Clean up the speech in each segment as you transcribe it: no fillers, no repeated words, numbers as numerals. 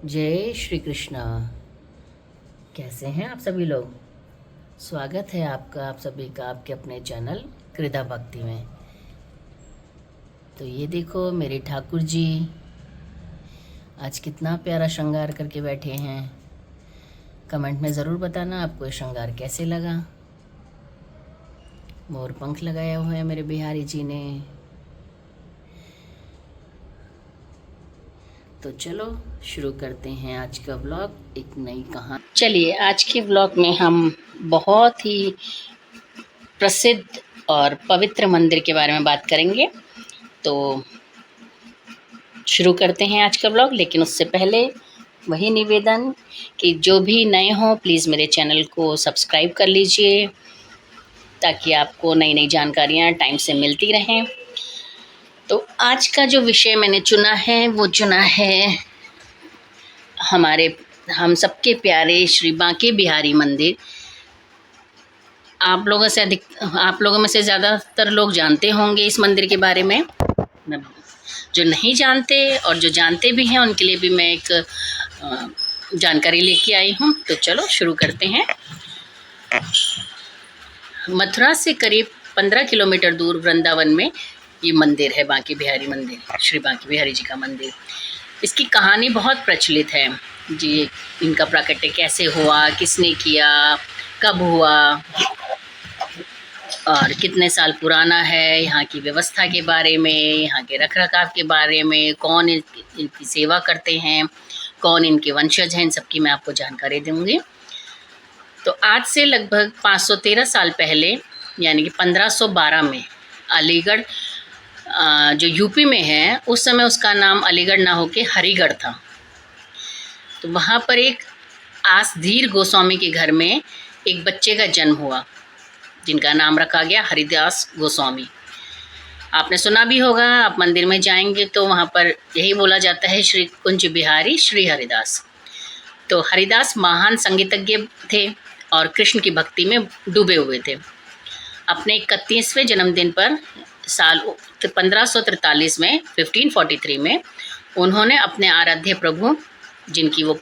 जय श्री कृष्णा। कैसे हैं आप सभी लोग? स्वागत है आपका, आप सभी का आपके अपने चैनल कृदा भक्ति में। तो ये देखो मेरे ठाकुर जी आज कितना प्यारा श्रृंगार करके बैठे हैं। कमेंट में ज़रूर बताना आपको ये श्रृंगार कैसे लगा। मोर पंख लगाया हुआ है मेरे बिहारी जी ने। तो चलो शुरू करते हैं आज का व्लॉग, एक नई कहानी। चलिए आज के व्लॉग में हम बहुत ही प्रसिद्ध और पवित्र मंदिर के बारे में बात करेंगे। तो शुरू करते हैं आज का ब्लॉग, लेकिन उससे पहले वही निवेदन कि जो भी नए हों प्लीज़ मेरे चैनल को सब्सक्राइब कर लीजिए ताकि आपको नई नई जानकारियाँ टाइम से मिलती रहें। तो आज का जो विषय मैंने चुना है वो चुना है हमारे हम सबके प्यारे श्री बांके बिहारी मंदिर। आप लोगों में से ज़्यादातर लोग जानते होंगे इस मंदिर के बारे में। जो नहीं जानते और जो जानते भी हैं उनके लिए भी मैं एक जानकारी लेके आई हूँ। तो चलो शुरू करते हैं। मथुरा से करीब 15 किलोमीटर दूर वृंदावन में ये मंदिर है, बांके बिहारी मंदिर, श्री बांके बिहारी जी का मंदिर। इसकी कहानी बहुत प्रचलित है जी। इनका प्राकट्य कैसे हुआ, किसने किया, कब हुआ और कितने साल पुराना है, यहाँ की व्यवस्था के बारे में, यहाँ के रखरखाव के बारे में, कौन इनकी सेवा करते हैं, कौन इनके वंशज हैं, इन सब की मैं आपको जानकारी दूंगी। तो आज से लगभग 513 साल पहले यानी कि 1512 में अलीगढ़ जो यूपी में है, उस समय उसका नाम अलीगढ़ ना होके हरिगढ़ था। तो वहाँ पर एक आसधीर गोस्वामी के घर में एक बच्चे का जन्म हुआ जिनका नाम रखा गया हरिदास गोस्वामी। आपने सुना भी होगा, आप मंदिर में जाएंगे तो वहाँ पर यही बोला जाता है, श्री कुंज बिहारी श्री हरिदास। तो हरिदास महान संगीतज्ञ थे और कृष्ण की भक्ति में डूबे हुए थे। अपने 31वें जन्मदिन पर साल 1543 में 1543 में उन्होंने अपने आराध्य प्रभु, जिनकी वो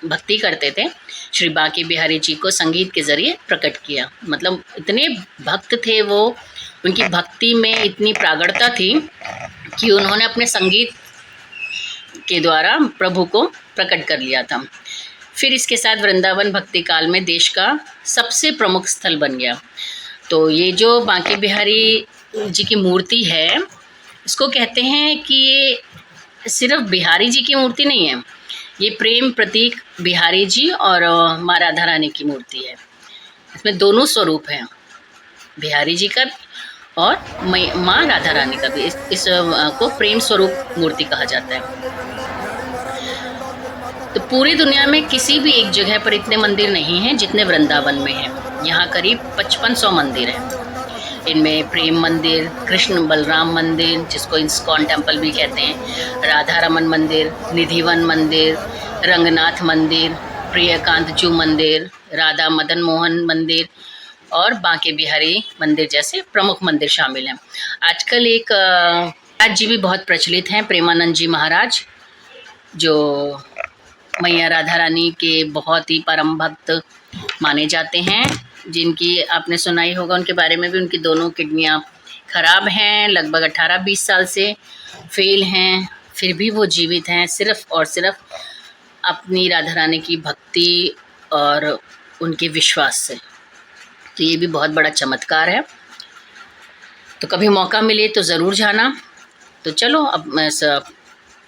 भक्ति करते थे, श्री बांके बिहारी जी को संगीत के जरिए प्रकट किया। मतलब इतने भक्त थे वो, उनकी भक्ति में इतनी प्रागढ़ता थी कि उन्होंने अपने संगीत के द्वारा प्रभु को प्रकट कर लिया था। फिर इसके साथ वृंदावन भक्ति काल में देश का सबसे प्रमुख स्थल बन गया। तो ये जो बांके बिहारी जी की मूर्ति है, इसको कहते हैं कि ये सिर्फ बिहारी जी की मूर्ति नहीं है, ये प्रेम प्रतीक बिहारी जी और माँ राधा रानी की मूर्ति है। इसमें दोनों स्वरूप हैं, बिहारी जी का और माँ राधा रानी का भी। इस को प्रेम स्वरूप मूर्ति कहा जाता है। तो पूरी दुनिया में किसी भी एक जगह पर इतने मंदिर नहीं हैं जितने वृंदावन में हैं। यहाँ करीब 5500 मंदिर हैं। इनमें प्रेम मंदिर, कृष्ण बलराम मंदिर जिसको इस्कॉन टेम्पल भी कहते हैं, राधा रमन मंदिर, निधिवन मंदिर, रंगनाथ मंदिर, प्रियकांत जू मंदिर, राधा मदन मोहन मंदिर और बांके बिहारी मंदिर जैसे प्रमुख मंदिर शामिल हैं। आजकल एक आज जी भी बहुत प्रचलित हैं, प्रेमानंद जी महाराज, जो मैया राधा रानी के बहुत ही परम भक्त माने जाते हैं, जिनकी आपने सुना ही होगा उनके बारे में भी। उनकी दोनों किडनियाँ खराब हैं, लगभग 18-20 साल से फेल हैं, फिर भी वो जीवित हैं, सिर्फ और सिर्फ अपनी राधा रानी की भक्ति और उनके विश्वास से। तो ये भी बहुत बड़ा चमत्कार है। तो कभी मौका मिले तो ज़रूर जाना। तो चलो अब मैं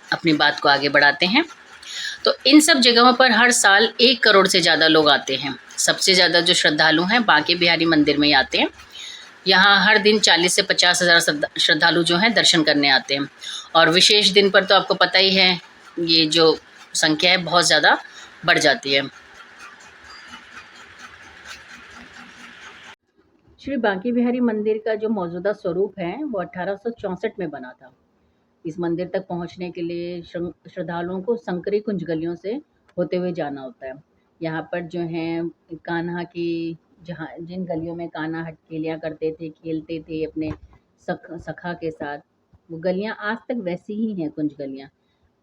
अपनी बात को आगे बढ़ाते हैं। तो इन सब जगहों पर हर साल 1 करोड़ से ज़्यादा लोग आते हैं। सबसे ज़्यादा जो श्रद्धालु हैं बांके बिहारी मंदिर में ही आते हैं। यहाँ हर दिन 40 से 50 हज़ार श्रद्धालु जो हैं दर्शन करने आते हैं। और विशेष दिन पर तो आपको पता ही है, ये जो संख्या है बहुत ज़्यादा बढ़ जाती है। श्री बांके बिहारी मंदिर का जो मौजूदा स्वरूप है वो 1864 में बना था। इस मंदिर तक पहुंचने के लिए श्रद्धालुओं को संकरी कुंज गलियों से होते हुए जाना होता है। यहाँ पर जो है कान्हा की, जहाँ जिन गलियों में कान्हा हटकेलियाँ करते थे, खेलते थे अपने सखा के साथ, वो गलियाँ आज तक वैसी ही हैं, कुंज गलियाँ।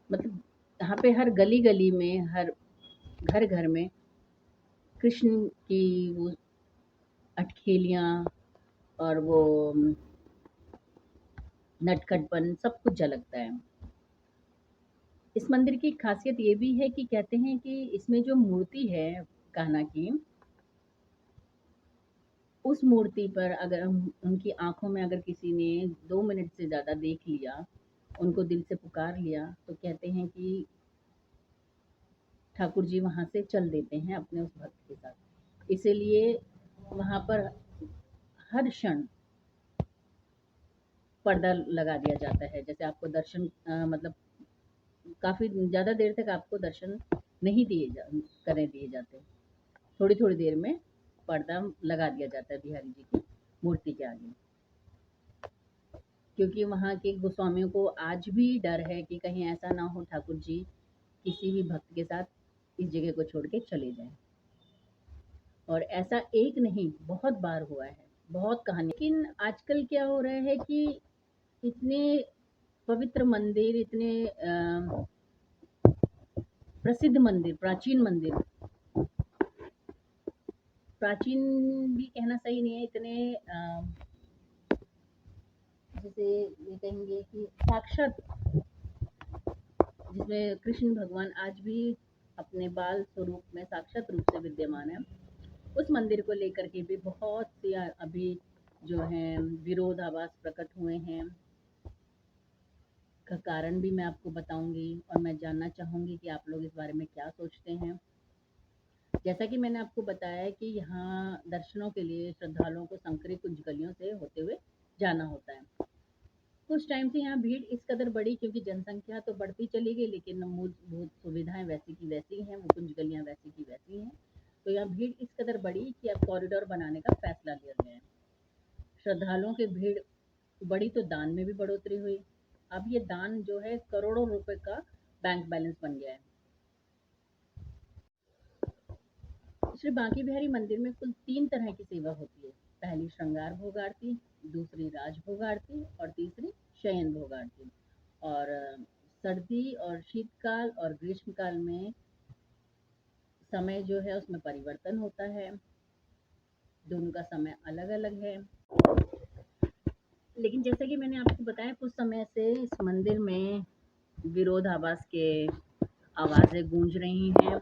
मतलब यहाँ पे हर गली गली में, हर घर घर में कृष्ण की वो अटखेलियाँ और वो नटखटपन सब कुछ झलकता है। इस मंदिर की खासियत ये भी है कि कहते हैं कि इसमें जो मूर्ति है कान्हा की, उस मूर्ति पर अगर उनकी आंखों में अगर किसी ने 2 मिनट से ज़्यादा देख लिया, उनको दिल से पुकार लिया, तो कहते हैं कि ठाकुर जी वहाँ से चल देते हैं अपने उस भक्त के साथ। इसीलिए वहाँ पर हर क्षण पर्दा लगा दिया जाता है। जैसे आपको दर्शन मतलब काफ़ी ज़्यादा देर तक आपको दर्शन नहीं करने दिए जाते। थोड़ी-थोड़ी देर में पर्दा लगा दिया जाता है बिहारी जी की मूर्ति के आगे। क्योंकि वहाँ के गोस्वामियों को आज भी डर है कि कहीं ऐसा ना हो ठाकुर जी किसी भी भक्त के साथ इस जगह को छोड़ के चले जाएँ। और ऐसा एक नहीं, बहुत बार हुआ है, बहुत कहानी। लेकिन आजकल क्या हो रहा है कि इतने पवित्र मंदिर, इतने प्रसिद्ध मंदिर, प्राचीन भी कहना सही नहीं है, इतने जैसे ये कहेंगे कि साक्षात, जिसमें कृष्ण भगवान आज भी अपने बाल स्वरूप में साक्षात रूप से विद्यमान है, उस मंदिर को लेकर के भी बहुत सी अभी जो है विरोधाभास प्रकट हुए हैं। का कारण भी मैं आपको बताऊंगी और मैं जानना चाहूंगी कि आप लोग इस बारे में क्या सोचते हैं। जैसा कि मैंने आपको बताया कि यहाँ दर्शनों के लिए श्रद्धालुओं को संकरी कुंज गलियों से होते हुए जाना होता है। कुछ टाइम से यहाँ भीड़ इस कदर बढ़ी क्योंकि जनसंख्या तो बढ़ती चली गई, लेकिन मूलभूत सुविधाएं वैसी की वैसी हैं, वो कुंज गलियाँ वैसी की वैसी हैं। तो यहाँ भीड़ इस कदर बढ़ी कि अब कॉरिडोर बनाने का फैसला लिया गया है। श्रद्धालुओं की भीड़ बढ़ी तो दान में भी बढ़ोतरी हुई। अब ये दान जो है करोड़ों रुपए का बैंक बैलेंस बन गया है। श्री बांके बिहारी मंदिर में कुल 3 तरह की सेवा होती है। पहली श्रृंगार भोग आरती, दूसरी राज भोग आरती और तीसरी शयन भोग आरती। और सर्दी और शीतकाल और ग्रीष्मकाल में समय जो है उसमें परिवर्तन होता है। दोनों का समय अलग-अलग है। लेकिन जैसा कि मैंने आपको बताया, कुछ समय से इस मंदिर में विरोधाभास के आवाज़ें गूंज रही हैं।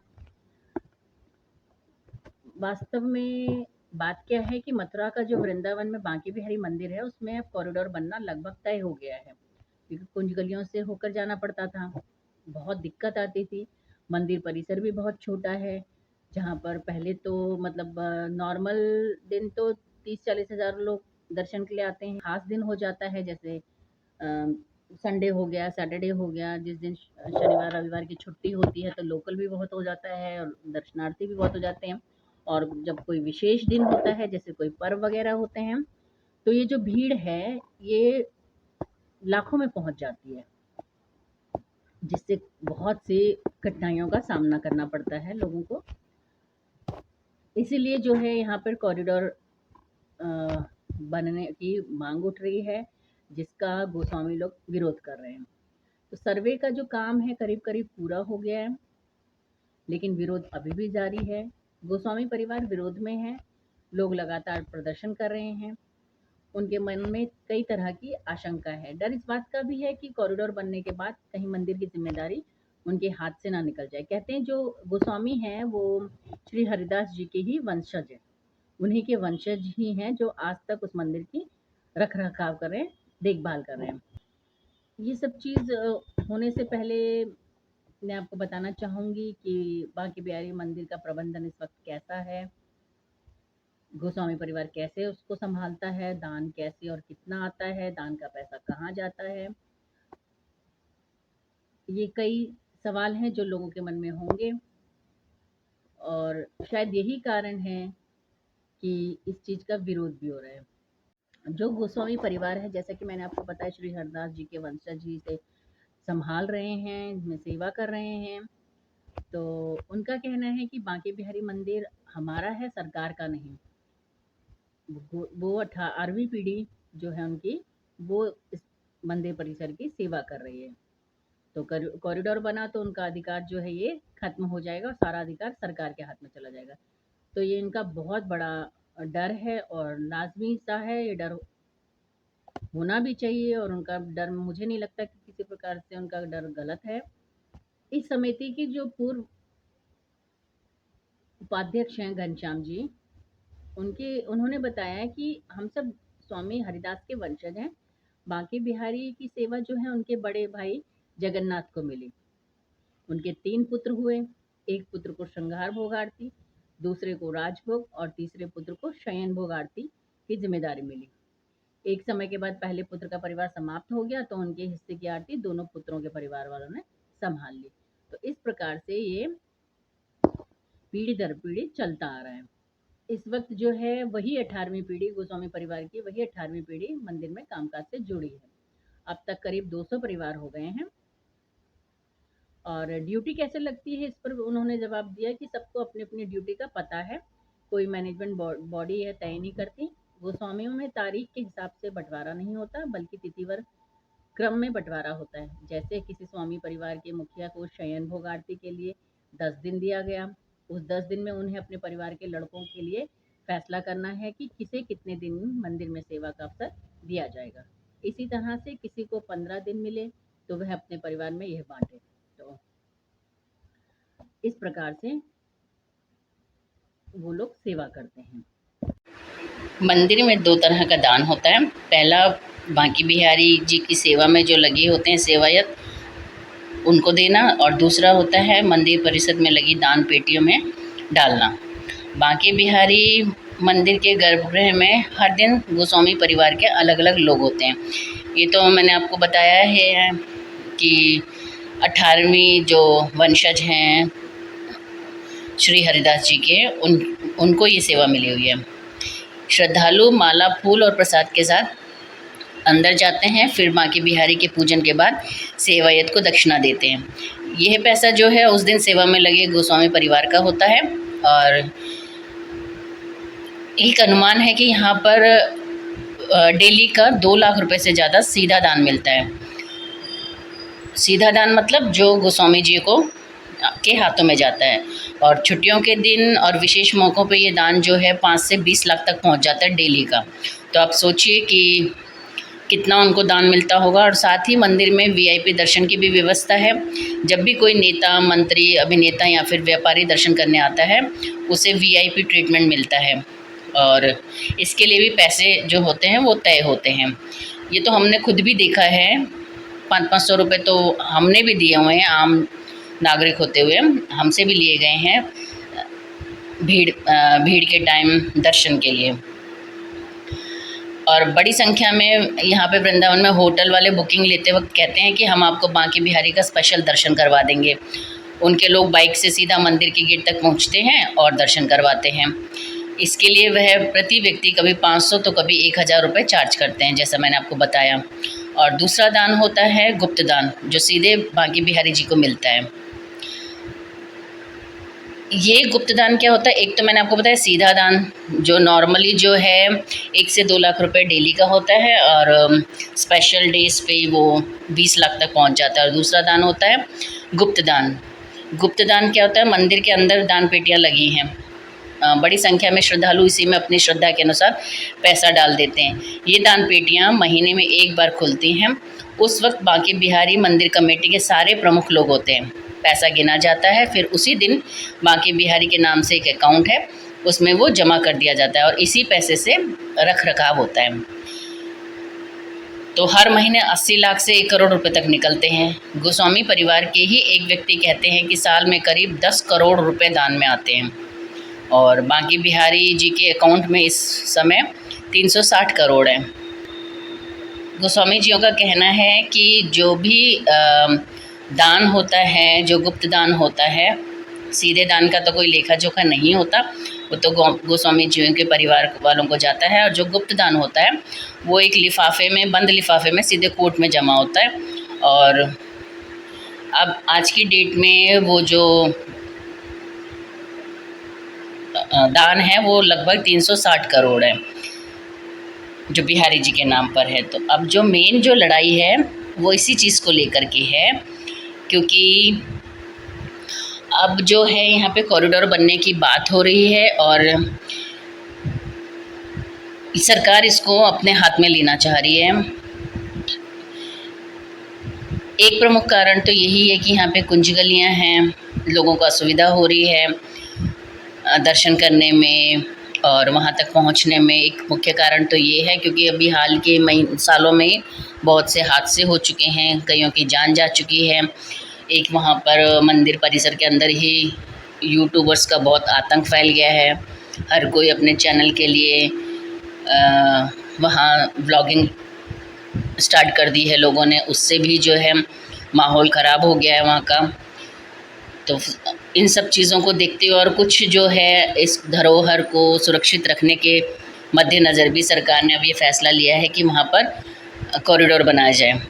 वास्तव में बात क्या है कि मथुरा का जो वृंदावन में बांके बिहारी मंदिर है, उसमें अब कॉरिडोर बनना लगभग तय हो गया है, क्योंकि कुंज गलियों से होकर जाना पड़ता था, बहुत दिक्कत आती थी। मंदिर परिसर भी बहुत छोटा है, जहाँ पर पहले तो मतलब नॉर्मल दिन तो 30-40 हज़ार लोग दर्शन के लिए आते हैं। खास दिन हो जाता है, जैसे संडे हो गया, सैटरडे हो गया, जिस दिन शनिवार रविवार की छुट्टी होती है, तो लोकल भी बहुत हो जाता है और दर्शनार्थी भी बहुत हो जाते हैं। और जब कोई विशेष दिन होता है, जैसे कोई पर्व वगैरह होते हैं, तो ये जो भीड़ है, ये लाखों में पहुंच जाती है, जिससे बहुत सी कठिनाइयों का सामना करना पड़ता है लोगों को। इसीलिए जो है यहाँ पर कॉरिडोर बनने की मांग उठ रही है, जिसका गोस्वामी लोग विरोध कर रहे हैं। तो सर्वे का जो काम है करीब करीब पूरा हो गया है, लेकिन विरोध अभी भी जारी है। गोस्वामी परिवार विरोध में है, लोग लगातार प्रदर्शन कर रहे हैं। उनके मन में कई तरह की आशंका है। डर इस बात का भी है कि कॉरिडोर बनने के बाद कहीं मंदिर की जिम्मेदारी उनके हाथ से ना निकल जाए। कहते हैं जो गोस्वामी हैं वो श्री हरिदास जी के ही वंशज हैं, उन्हीं के वंशज ही हैं जो आज तक उस मंदिर की रख रखाव कर रहे हैं, देखभाल कर रहे हैं। ये सब चीज़ होने से पहले मैं आपको बताना चाहूँगी कि बांके बिहारी मंदिर का प्रबंधन इस वक्त कैसा है, गोस्वामी परिवार कैसे उसको संभालता है, दान कैसे और कितना आता है, दान का पैसा कहाँ जाता है। ये कई सवाल हैं जो लोगों के मन में होंगे, और शायद यही कारण है कि इस चीज़ का विरोध भी हो रहा है। जो गोस्वामी परिवार है, जैसा कि मैंने आपको बताया, श्री हरदास जी के वंशज ही से संभाल रहे हैं, इसमें सेवा कर रहे हैं। तो उनका कहना है कि बांके बिहारी मंदिर हमारा है, सरकार का नहीं। वो 18वीं पीढ़ी जो है उनकी, वो इस मंदिर परिसर की सेवा कर रही है। तो कॉरिडोर बना तो उनका अधिकार जो है ये खत्म हो जाएगा और सारा अधिकार सरकार के हाथ में चला जाएगा। तो ये इनका बहुत बड़ा डर है और लाजमी सा है, ये डर होना भी चाहिए और उनका डर मुझे नहीं लगता कि किसी प्रकार से उनका डर गलत है। इस समिति की जो पूर्व उपाध्यक्ष हैं घनश्याम जी, उन्होंने बताया कि हम सब स्वामी हरिदास के वंशज हैं। बांके बिहारी की सेवा जो है उनके बड़े भाई जगन्नाथ को मिली। उनके 3 पुत्र हुए, एक पुत्र को श्रृंगार भोग आरती, दूसरे को राजभोग और तीसरे पुत्र को शयन भोग आरती की जिम्मेदारी मिली। एक समय के बाद पहले पुत्र का परिवार समाप्त हो गया तो उनके हिस्से की आरती दोनों पुत्रों के परिवार वालों ने संभाल ली। तो इस प्रकार से ये पीढ़ी दर पीढ़ी चलता आ रहा है। इस वक्त जो है वही 18वीं पीढ़ी गोस्वामी परिवार की, वही 18वीं पीढ़ी मंदिर में कामकाज से जुड़ी है। अब तक करीब 200 परिवार हो गए हैं। और ड्यूटी कैसे लगती है इस पर उन्होंने जवाब दिया कि सबको अपनी अपनी ड्यूटी का पता है, कोई मैनेजमेंट बॉडी है तय नहीं करती। गोस्वामियों में तारीख के हिसाब से बंटवारा नहीं होता बल्कि तिथिवार क्रम में बंटवारा होता है। जैसे किसी स्वामी परिवार के मुखिया को शयन भोग आरती के लिए 10 दिन दिया गया, उस 10 दिन में उन्हें अपने परिवार के लड़कों के लिए फैसला करना है कि किसे कितने दिन मंदिर में सेवा का अवसर दिया जाएगा। इसी तरह से किसी को 15 दिन मिले तो वह अपने परिवार में यह बांटे। तो इस प्रकार से वो लोग सेवा करते हैं। मंदिर में 2 तरह का दान होता है। पहला बांके बिहारी जी की सेवा में जो लगे होते हैं सेवायत, उनको देना, और दूसरा होता है मंदिर परिषद में लगी दान पेटियों में डालना। बांके बिहारी मंदिर के गर्भगृह में हर दिन गोस्वामी परिवार के अलग अलग लोग होते हैं। ये तो मैंने आपको बताया है कि 18वीं जो वंशज हैं श्री हरिदास जी के, उनको ये सेवा मिली हुई है। श्रद्धालु माला, फूल और प्रसाद के साथ अंदर जाते हैं, फिर बांके बिहारी के पूजन के बाद सेवायत को दक्षिणा देते हैं। यह पैसा जो है उस दिन सेवा में लगे गोस्वामी परिवार का होता है। और एक अनुमान है कि यहाँ पर डेली का 2 लाख रुपए से ज़्यादा सीधा दान मिलता है। सीधा दान मतलब जो गोस्वामी जी को के हाथों में जाता है। और छुट्टियों के दिन और विशेष मौक़ों पे ये दान जो है 5 से 20 लाख तक पहुँच जाता है डेली का। तो आप सोचिए कि कितना उनको दान मिलता होगा। और साथ ही मंदिर में वीआईपी दर्शन की भी व्यवस्था है। जब भी कोई नेता, मंत्री, अभिनेता या फिर व्यापारी दर्शन करने आता है उसे वीआईपी ट्रीटमेंट मिलता है और इसके लिए भी पैसे जो होते हैं वो तय होते हैं। ये तो हमने खुद भी देखा है, 500-500 रुपये तो हमने भी दिए हुए हैं, आम नागरिक होते हुए हमसे भी लिए गए हैं भीड़ के टाइम दर्शन के लिए। और बड़ी संख्या में यहाँ पे वृंदावन में होटल वाले बुकिंग लेते वक्त कहते हैं कि हम आपको बांके बिहारी का स्पेशल दर्शन करवा देंगे। उनके लोग बाइक से सीधा मंदिर के गेट तक पहुँचते हैं और दर्शन करवाते हैं। इसके लिए वह प्रति व्यक्ति कभी 500 तो कभी 1000 रुपये चार्ज करते हैं, जैसा मैंने आपको बताया। और दूसरा दान होता है गुप्त दान, जो सीधे बांके बिहारी जी को मिलता है। ये गुप्त दान क्या होता है? एक तो मैंने आपको बताया सीधा दान, जो नॉर्मली जो है 1 से 2 लाख रुपए डेली का होता है और स्पेशल डेज पे वो 20 लाख तक पहुंच जाता है। और दूसरा दान होता है गुप्त दान। गुप्त दान क्या होता है? मंदिर के अंदर दान पेटियाँ लगी हैं, बड़ी संख्या में श्रद्धालु इसी में अपनी श्रद्धा के अनुसार पैसा डाल देते हैं। ये दान पेटियाँ महीने में एक बार खुलती हैं। उस वक्त बांके बिहारी मंदिर कमेटी के सारे प्रमुख लोग होते हैं। पैसा गिना जाता है, फिर उसी दिन बांके बिहारी के नाम से एक अकाउंट है, उसमें वो जमा कर दिया जाता है और इसी पैसे से रख रखाव होता है। तो हर महीने 80 लाख से 1 करोड़ रुपए तक निकलते हैं। गोस्वामी परिवार के ही एक व्यक्ति कहते हैं कि साल में करीब 10 करोड़ रुपए दान में आते हैं और बांके बिहारी जी के अकाउंट में इस समय 360 करोड़ है। गोस्वामी जियों का कहना है कि जो भी दान होता है, जो गुप्त दान होता है, सीधे दान का तो कोई लेखा जोखा नहीं होता, वो तो गोस्वामी जियों के परिवार वालों को जाता है। और जो गुप्त दान होता है वो एक लिफाफे में, बंद लिफाफे में सीधे कोर्ट में जमा होता है। और अब आज की डेट में वो जो दान है वो लगभग 360 करोड़ है जो बिहारी जी के नाम पर है। तो अब जो मेन जो लड़ाई है वो इसी चीज़ को लेकर के है क्योंकि अब जो है यहाँ पे कॉरिडोर बनने की बात हो रही है और सरकार इसको अपने हाथ में लेना चाह रही है। एक प्रमुख कारण तो यही है कि यहाँ पे कुंज गलियाँ हैं, लोगों को असुविधा हो रही है दर्शन करने में और वहाँ तक पहुँचने में। एक मुख्य कारण तो ये है क्योंकि अभी हाल के सालों में बहुत से हादसे हो चुके हैं, कईयों की जान जा चुकी है। एक वहाँ पर मंदिर परिसर के अंदर ही यूट्यूबर्स का बहुत आतंक फैल गया है। हर कोई अपने चैनल के लिए वहाँ व्लॉगिंग स्टार्ट कर दी है लोगों ने, उससे भी जो है माहौल ख़राब हो गया है वहाँ का। तो इन सब चीज़ों को देखते हुए और कुछ जो है इस धरोहर को सुरक्षित रखने के मद्देनज़र भी सरकार ने अब ये फ़ैसला लिया है कि वहाँ पर कॉरिडोर बनाया जाए।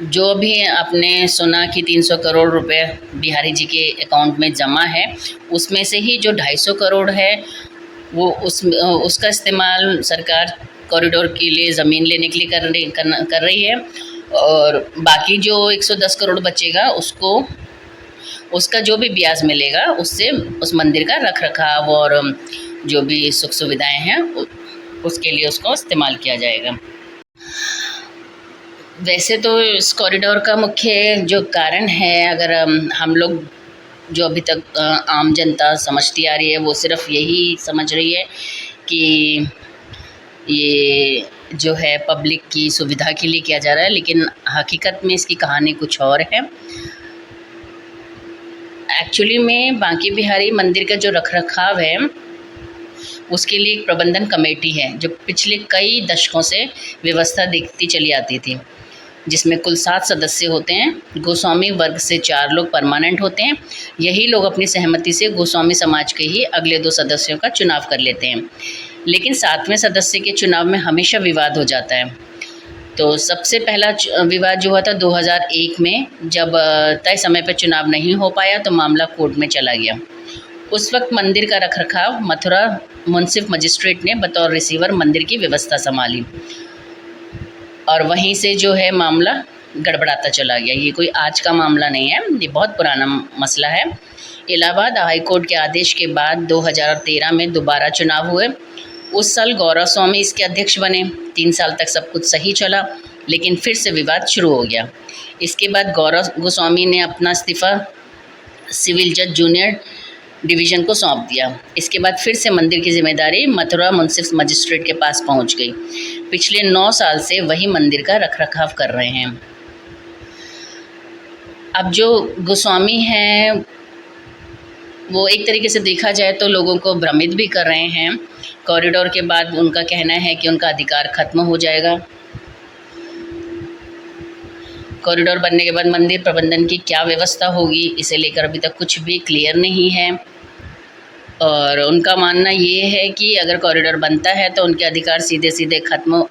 जो भी आपने सुना कि 300 करोड़ रुपए बिहारी जी के अकाउंट में जमा है, उसमें से ही जो 250 करोड़ है वो उसका इस्तेमाल सरकार कॉरिडोर के लिए ज़मीन लेने के लिए कर रही है और बाकी जो 110 करोड़ बचेगा उसका जो भी ब्याज मिलेगा उससे उस मंदिर का रख रखाव और जो भी सुख सुविधाएं हैं उसके लिए उसको इस्तेमाल किया जाएगा। वैसे तो इस कॉरिडोर का मुख्य जो कारण है, अगर हम लोग जो अभी तक आम जनता समझती आ रही है वो सिर्फ यही समझ रही है कि ये जो है पब्लिक की सुविधा के लिए किया जा रहा है, लेकिन हकीकत में इसकी कहानी कुछ और है। एक्चुअली में बांके बिहारी मंदिर का जो रखरखाव है उसके लिए एक प्रबंधन कमेटी है जो पिछले कई दशकों से व्यवस्था देखती चली आती थी, जिसमें कुल 7 सदस्य होते हैं। गोस्वामी वर्ग से 4 लोग परमानेंट होते हैं। यही लोग अपनी सहमति से गोस्वामी समाज के ही अगले 2 सदस्यों का चुनाव कर लेते हैं, लेकिन 7वें सदस्य के चुनाव में हमेशा विवाद हो जाता है। तो सबसे पहला विवाद जो हुआ था 2001 में, जब तय समय पर चुनाव नहीं हो पाया तो मामला कोर्ट में चला गया। उस वक्त मंदिर का रखरखाव मथुरा मुंसिफ मजिस्ट्रेट ने बतौर रिसीवर मंदिर की व्यवस्था संभाली और वहीं से जो है मामला गड़बड़ाता चला गया। ये कोई आज का मामला नहीं है, ये बहुत पुराना मसला है। इलाहाबाद हाई कोर्ट के आदेश के बाद 2013 में दोबारा चुनाव हुए। उस साल गौरव स्वामी इसके अध्यक्ष बने। 3 साल तक सब कुछ सही चला, लेकिन फिर से विवाद शुरू हो गया। इसके बाद गौरव गोस्वामी ने अपना इस्तीफ़ा सिविल जज जूनियर डिवीज़न को सौंप दिया। इसके बाद फिर से मंदिर की जिम्मेदारी मथुरा मुंसिफ मजिस्ट्रेट के पास पहुंच गई। पिछले 9 साल से वही मंदिर का रखरखाव कर रहे हैं। अब जो गोस्वामी हैं वो एक तरीके से देखा जाए तो लोगों को भ्रमित भी कर रहे हैं। कॉरिडोर के बाद उनका कहना है कि उनका अधिकार खत्म हो जाएगा। कॉरिडोर बनने के बाद मंदिर प्रबंधन की क्या व्यवस्था होगी, इसे लेकर अभी तक कुछ भी क्लियर नहीं है और उनका मानना ये है कि अगर कॉरिडोर बनता है तो उनके अधिकार सीधे सीधे खत्म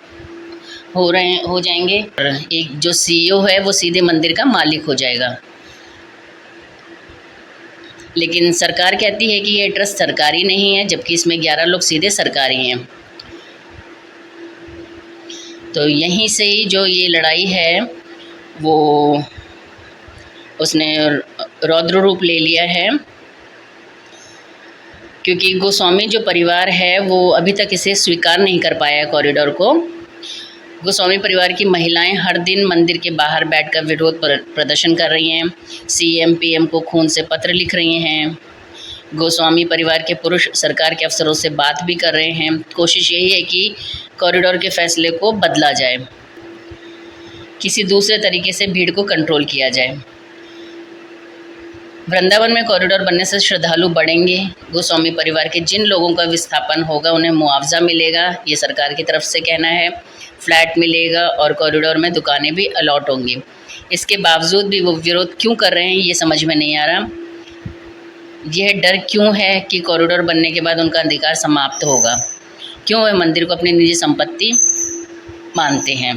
हो जाएंगे और एक जो सीईओ है वो सीधे मंदिर का मालिक हो जाएगा। लेकिन सरकार कहती है कि ये ट्रस्ट सरकारी नहीं है, जबकि इसमें 11 लोग सीधे सरकारी हैं। तो यहीं से ही जो ये लड़ाई है वो उसने रौद्र रूप ले लिया है, क्योंकि गोस्वामी जो परिवार है वो अभी तक इसे स्वीकार नहीं कर पाया है कॉरिडोर को। गोस्वामी परिवार की महिलाएं हर दिन मंदिर के बाहर बैठकर विरोध प्रदर्शन कर रही हैं, सीएम पीएम को खून से पत्र लिख रही हैं। गोस्वामी परिवार के पुरुष सरकार के अफसरों से बात भी कर रहे हैं। कोशिश यही है कि कॉरिडोर के फैसले को बदला जाए, किसी दूसरे तरीके से भीड़ को कंट्रोल किया जाए। वृंदावन में कॉरिडोर बनने से श्रद्धालु बढ़ेंगे। गोस्वामी परिवार के जिन लोगों का विस्थापन होगा उन्हें मुआवजा मिलेगा, ये सरकार की तरफ से कहना है। फ्लैट मिलेगा और कॉरिडोर में दुकानें भी अलॉट होंगी। इसके बावजूद भी वो विरोध क्यों कर रहे हैं ये समझ में नहीं आ रहा। यह डर क्यों है कि कॉरिडोर बनने के बाद उनका अधिकार समाप्त होगा? क्यों वह मंदिर को अपनी निजी संपत्ति मानते हैं?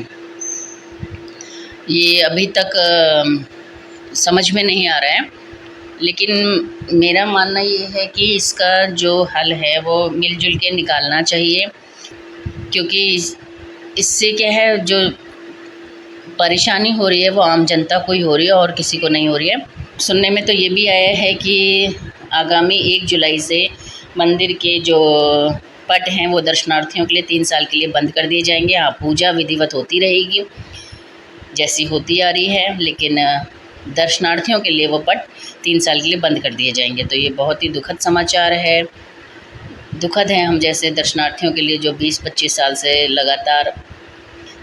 ये अभी तक समझ में नहीं आ रहा है, लेकिन मेरा मानना ये है कि इसका जो हल है वो मिलजुल के निकालना चाहिए, क्योंकि इससे क्या है, जो परेशानी हो रही है वो आम जनता को ही हो रही है और किसी को नहीं हो रही है। सुनने में तो ये भी आया है कि आगामी 1 जुलाई से मंदिर के जो पट हैं वो दर्शनार्थियों के लिए 3 साल के लिए बंद कर दिए जाएंगे। हाँ, पूजा विधिवत होती रहेगी जैसी होती आ रही है, लेकिन दर्शनार्थियों के लिए वो पट 3 साल के लिए बंद कर दिए जाएंगे। तो ये बहुत ही दुखद समाचार है। दुखद है हम जैसे दर्शनार्थियों के लिए जो 20-25 साल से लगातार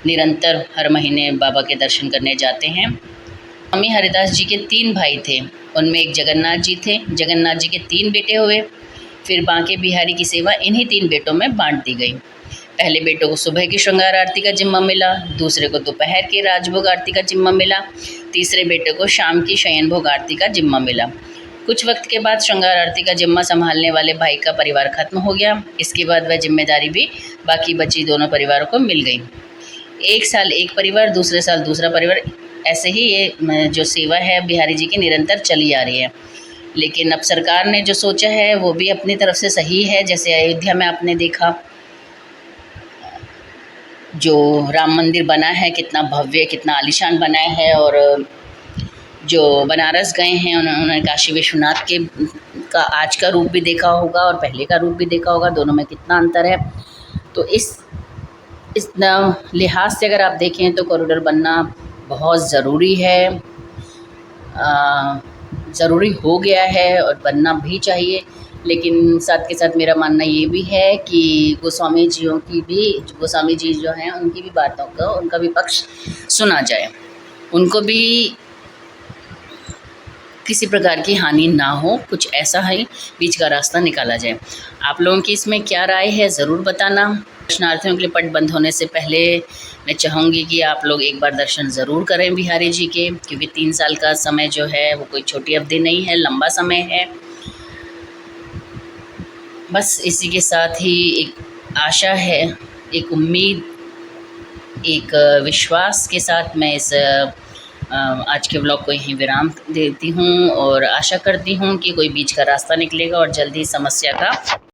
निरंतर हर महीने बाबा के दर्शन करने जाते हैं। स्वामी हरिदास जी के 3 भाई थे, उनमें एक जगन्नाथ जी थे। जगन्नाथ जी के 3 बेटे हुए, फिर बांके बिहारी की सेवा इन्हीं 3 बेटों में बांट दी गई। पहले बेटों को सुबह की श्रृंगार आरती का जिम्मा मिला, दूसरे को दोपहर की राजभोग आरती का जिम्मा मिला, तीसरे बेटे को शाम की शयन भोग आरती का जिम्मा मिला। कुछ वक्त के बाद श्रृंगार आरती का जिम्मा संभालने वाले भाई का परिवार खत्म हो गया। इसके बाद वह जिम्मेदारी भी बाकी बची दोनों परिवारों को मिल गई। एक साल एक परिवार, दूसरे साल दूसरा परिवार, ऐसे ही ये जो सेवा है बिहारी जी की निरंतर चली आ रही है। लेकिन अब सरकार ने जो सोचा है वो भी अपनी तरफ से सही है। जैसे अयोध्या में आपने देखा जो राम मंदिर बना है, कितना भव्य, कितना आलीशान बना है। और जो बनारस गए हैं उन्होंने काशी विश्वनाथ के का आज का रूप भी देखा होगा और पहले का रूप भी देखा होगा, दोनों में कितना अंतर है। तो इस लिहाज से अगर आप देखें तो कॉरिडोर बनना बहुत ज़रूरी है, ज़रूरी हो गया है और बनना भी चाहिए। लेकिन साथ के साथ मेरा मानना ये भी है कि गोस्वामी जी जो हैं उनकी भी बातों का, उनका भी पक्ष सुना जाए, उनको भी किसी प्रकार की हानि ना हो, कुछ ऐसा है बीच का रास्ता निकाला जाए। आप लोगों की इसमें क्या राय है ज़रूर बताना। दर्शनार्थियों के लिए पट बंद होने से पहले मैं चाहूँगी कि आप लोग एक बार दर्शन ज़रूर करें बिहारी जी के, क्योंकि 3 साल का समय जो है वो कोई छोटी अवधि नहीं है, लंबा समय है। बस इसी के साथ ही एक आशा है, एक उम्मीद, एक विश्वास के साथ मैं इस आज के व्लॉग को यहीं विराम देती हूँ और आशा करती हूँ कि कोई बीच का रास्ता निकलेगा और जल्दी समस्या का